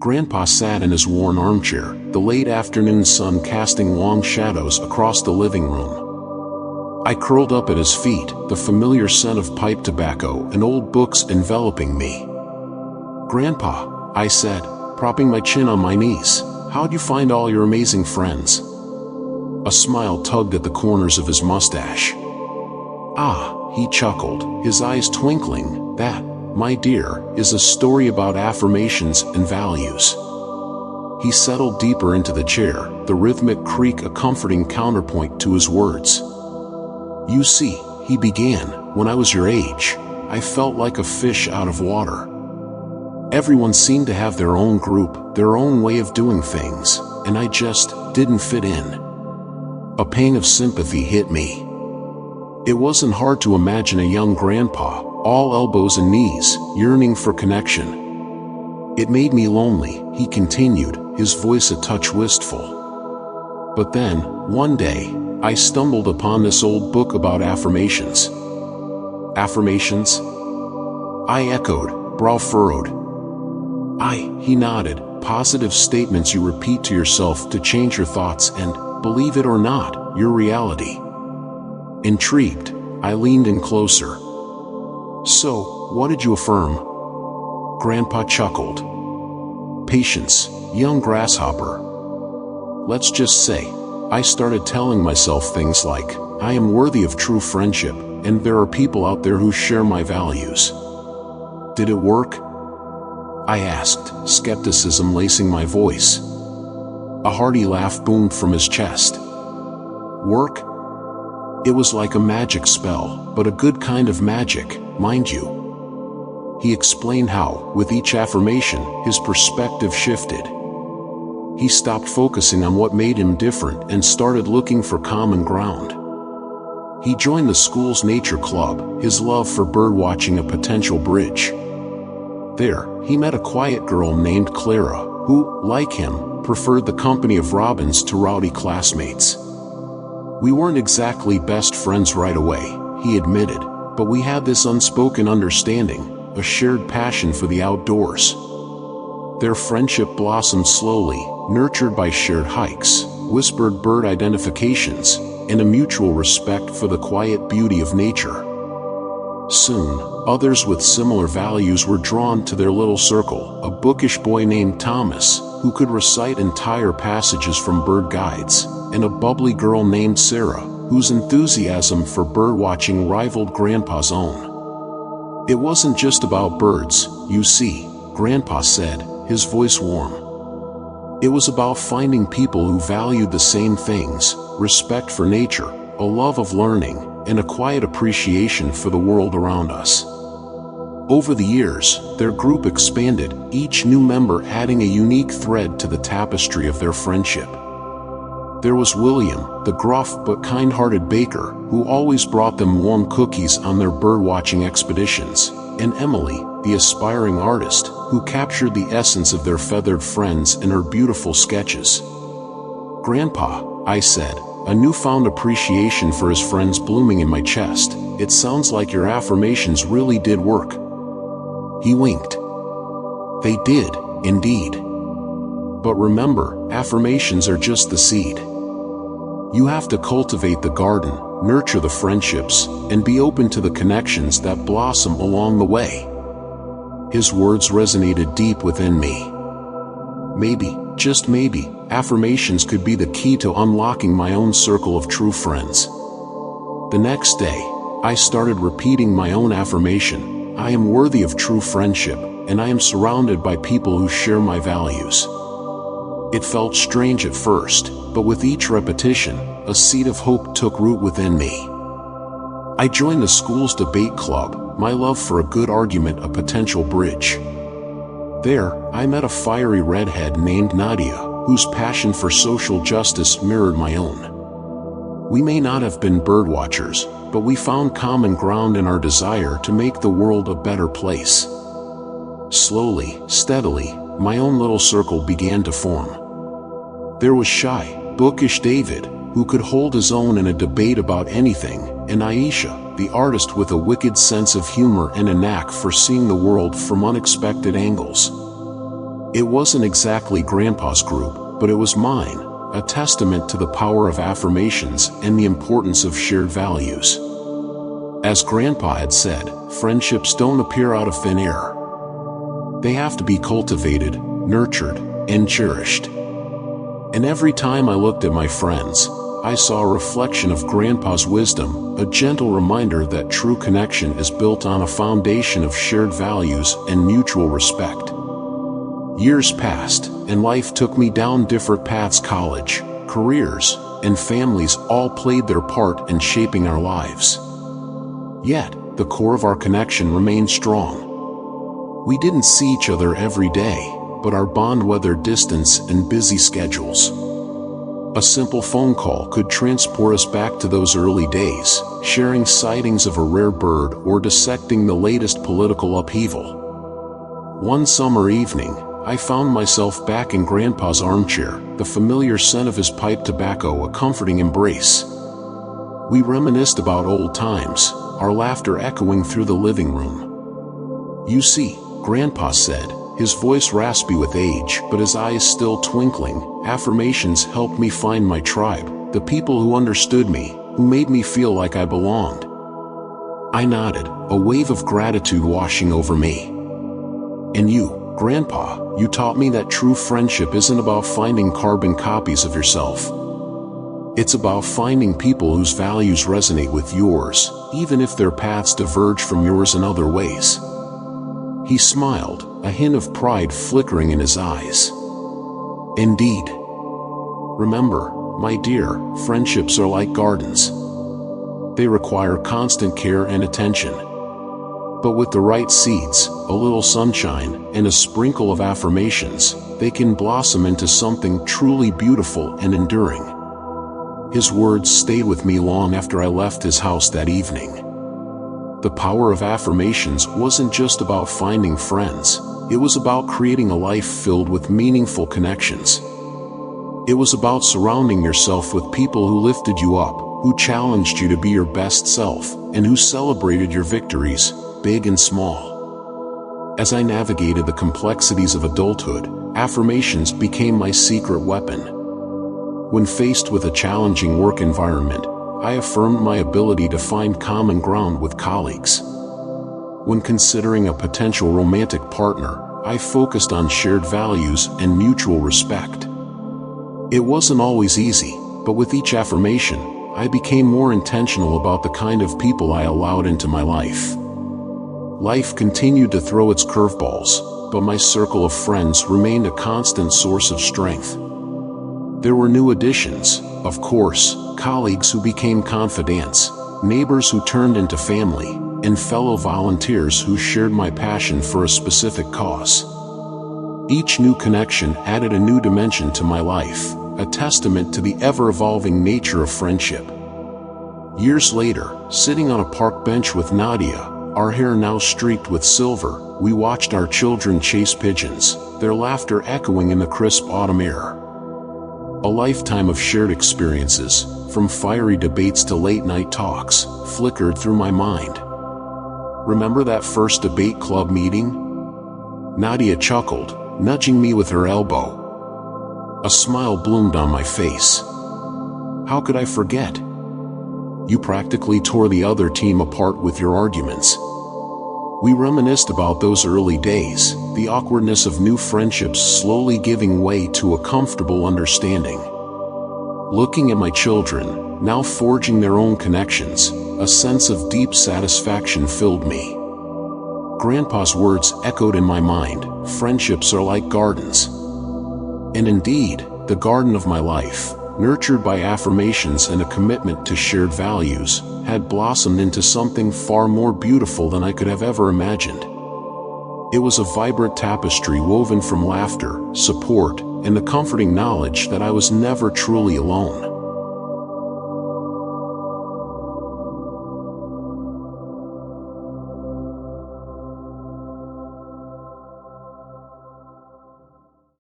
Grandpa sat in his worn armchair, the late afternoon sun casting long shadows across the living room. I curled up at his feet, the familiar scent of pipe tobacco and old books enveloping me. "Grandpa," I said, propping my chin on my knees, "how'd you find all your amazing friends?" A smile tugged at the corners of his mustache. "Ah," he chuckled, his eyes twinkling, "that, my dear, is a story about affirmations and values." He settled deeper into the chair, the rhythmic creak a comforting counterpoint to his words. "You see," he began, "when I was your age, I felt like a fish out of water. Everyone seemed to have their own group, their own way of doing things, and I just didn't fit in." A pang of sympathy hit me. It wasn't hard to imagine a young grandpa, all elbows and knees, yearning for connection. "It made me lonely," he continued, his voice a touch wistful. "But then, one day, I stumbled upon this old book about affirmations." "Affirmations?" I echoed, brow furrowed. He nodded, "positive statements you repeat to yourself to change your thoughts and, believe it or not, your reality." Intrigued, I leaned in closer. "So, what did you affirm?" Grandpa chuckled. "Patience, young grasshopper. Let's just say, I started telling myself things like, I am worthy of true friendship, and there are people out there who share my values." "Did it work?" I asked, skepticism lacing my voice. A hearty laugh boomed from his chest. "Work? It was like a magic spell, but a good kind of magic, mind you." He explained how, with each affirmation, his perspective shifted. He stopped focusing on what made him different and started looking for common ground. He joined the school's nature club, his love for birdwatching a potential bridge. There, he met a quiet girl named Clara, who, like him, preferred the company of robins to rowdy classmates. We weren't exactly best friends right away, he admitted, but we had this unspoken understanding, a shared passion for the outdoors. Their friendship blossomed slowly, nurtured by shared hikes, whispered bird identifications, and a mutual respect for the quiet beauty of nature. Soon, others with similar values were drawn to their little circle, a bookish boy named Thomas, who could recite entire passages from bird guides, and a bubbly girl named Sarah, whose enthusiasm for birdwatching rivaled Grandpa's own. "It wasn't just about birds, you see," Grandpa said, his voice warm. "It was about finding people who valued the same things, respect for nature, a love of learning, and a quiet appreciation for the world around us." Over the years, their group expanded, each new member adding a unique thread to the tapestry of their friendship. There was William, the gruff but kind-hearted baker, who always brought them warm cookies on their birdwatching expeditions, and Emily, the aspiring artist, who captured the essence of their feathered friends in her beautiful sketches. "Grandpa," I said, a newfound appreciation for his friends blooming in my chest, "it sounds like your affirmations really did work." He winked. "They did, indeed. But remember, affirmations are just the seed. You have to cultivate the garden, nurture the friendships, and be open to the connections that blossom along the way." His words resonated deep within me. Maybe, just maybe, affirmations could be the key to unlocking my own circle of true friends. The next day, I started repeating my own affirmation, "I am worthy of true friendship, and I am surrounded by people who share my values." It felt strange at first, but with each repetition, a seed of hope took root within me. I joined the school's debate club, my love for a good argument a potential bridge. There, I met a fiery redhead named Nadia, whose passion for social justice mirrored my own. We may not have been birdwatchers, but we found common ground in our desire to make the world a better place. Slowly, steadily, my own little circle began to form. There was shy, bookish David, who could hold his own in a debate about anything, and Aisha, the artist with a wicked sense of humor and a knack for seeing the world from unexpected angles. It wasn't exactly Grandpa's group, but it was mine, a testament to the power of affirmations and the importance of shared values. As Grandpa had said, friendships don't appear out of thin air. They have to be cultivated, nurtured, and cherished. And every time I looked at my friends, I saw a reflection of Grandpa's wisdom, a gentle reminder that true connection is built on a foundation of shared values and mutual respect. Years passed, and life took me down different paths. College, careers, and families all played their part in shaping our lives. Yet, the core of our connection remained strong. We didn't see each other every day, but our bond weathered distance and busy schedules. A simple phone call could transport us back to those early days, sharing sightings of a rare bird or dissecting the latest political upheaval. One summer evening, I found myself back in Grandpa's armchair, the familiar scent of his pipe tobacco a comforting embrace. We reminisced about old times, our laughter echoing through the living room. "You see," Grandpa said, his voice raspy with age but his eyes still twinkling, "affirmations helped me find my tribe, the people who understood me, who made me feel like I belonged." I nodded, a wave of gratitude washing over me. "And you, Grandpa, you taught me that true friendship isn't about finding carbon copies of yourself. It's about finding people whose values resonate with yours, even if their paths diverge from yours in other ways." He smiled, a hint of pride flickering in his eyes. "Indeed. Remember, my dear, friendships are like gardens. They require constant care and attention. But with the right seeds, a little sunshine, and a sprinkle of affirmations, they can blossom into something truly beautiful and enduring." His words stayed with me long after I left his house that evening. The power of affirmations wasn't just about finding friends, it was about creating a life filled with meaningful connections. It was about surrounding yourself with people who lifted you up, who challenged you to be your best self, and who celebrated your victories, big and small. As I navigated the complexities of adulthood, affirmations became my secret weapon. When faced with a challenging work environment, I affirmed my ability to find common ground with colleagues. When considering a potential romantic partner, I focused on shared values and mutual respect. It wasn't always easy, but with each affirmation, I became more intentional about the kind of people I allowed into my life. Life continued to throw its curveballs, but my circle of friends remained a constant source of strength. There were new additions, of course, colleagues who became confidants, neighbors who turned into family, and fellow volunteers who shared my passion for a specific cause. Each new connection added a new dimension to my life, a testament to the ever-evolving nature of friendship. Years later, sitting on a park bench with Nadia, our hair now streaked with silver, we watched our children chase pigeons, their laughter echoing in the crisp autumn air. A lifetime of shared experiences, from fiery debates to late-night talks, flickered through my mind. "Remember that first debate club meeting?" Nadia chuckled, nudging me with her elbow. A smile bloomed on my face. "How could I forget? You practically tore the other team apart with your arguments." We reminisced about those early days, the awkwardness of new friendships slowly giving way to a comfortable understanding. Looking at my children, now forging their own connections, a sense of deep satisfaction filled me. Grandpa's words echoed in my mind, "Friendships are like gardens." And indeed, the garden of my life, nurtured by affirmations and a commitment to shared values, had blossomed into something far more beautiful than I could have ever imagined. It was a vibrant tapestry woven from laughter, support, and the comforting knowledge that I was never truly alone.